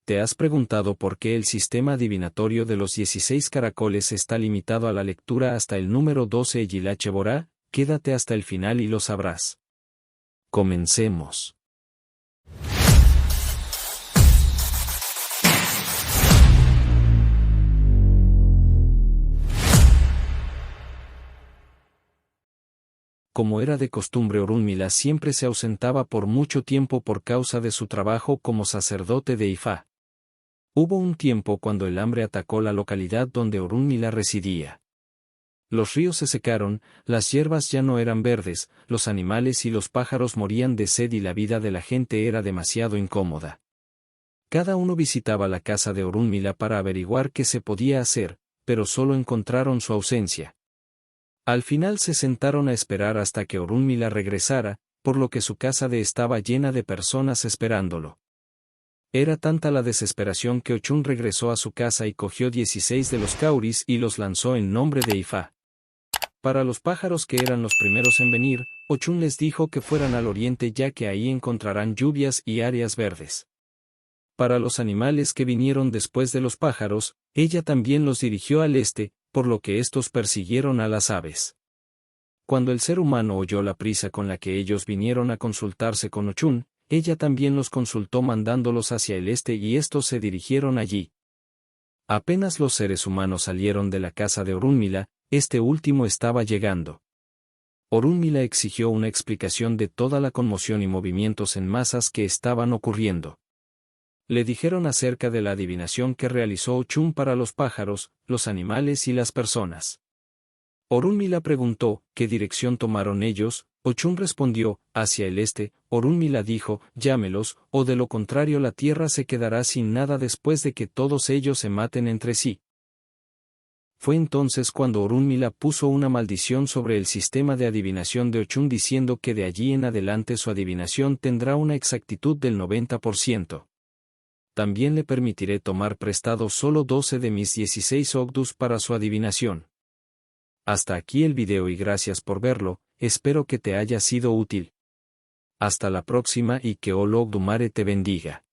¿Te has preguntado por qué el sistema adivinatorio de los 16 caracoles está limitado a la lectura hasta el número 12 Yilache Borá? Quédate hasta el final y lo sabrás. Comencemos. Como era de costumbre, Orunmila siempre se ausentaba por mucho tiempo por causa de su trabajo como sacerdote de Ifá. Hubo un tiempo cuando el hambre atacó la localidad donde Orunmila residía. Los ríos se secaron, las hierbas ya no eran verdes, los animales y los pájaros morían de sed y la vida de la gente era demasiado incómoda. Cada uno visitaba la casa de Orunmila para averiguar qué se podía hacer, pero solo encontraron su ausencia. Al final se sentaron a esperar hasta que Orunmila regresara, por lo que su casa estaba llena de personas esperándolo. Era tanta la desesperación que Ochun regresó a su casa y cogió 16 de los cauris y los lanzó en nombre de Ifá. Para los pájaros que eran los primeros en venir, Ochun les dijo que fueran al oriente ya que ahí encontrarán lluvias y áreas verdes. Para los animales que vinieron después de los pájaros, ella también los dirigió al este, por lo que estos persiguieron a las aves. Cuando el ser humano oyó la prisa con la que ellos vinieron a consultarse con Ochun, ella también los consultó mandándolos hacia el este y estos se dirigieron allí. Apenas los seres humanos salieron de la casa de Orunmila, este último estaba llegando. Orunmila exigió una explicación de toda la conmoción y movimientos en masas que estaban ocurriendo. Le dijeron acerca de la adivinación que realizó Ochun para los pájaros, los animales y las personas. Orunmila preguntó, ¿qué dirección tomaron ellos? Ochun respondió, hacia el este. Orunmila dijo, llámelos, o de lo contrario la tierra se quedará sin nada después de que todos ellos se maten entre sí. Fue entonces cuando Orunmila puso una maldición sobre el sistema de adivinación de Ochun diciendo que de allí en adelante su adivinación tendrá una exactitud del 90%. También le permitiré tomar prestado solo 12 de mis 16 Ogdus para su adivinación. Hasta aquí el video y gracias por verlo, espero que te haya sido útil. Hasta la próxima y que Olo Ogdumare te bendiga.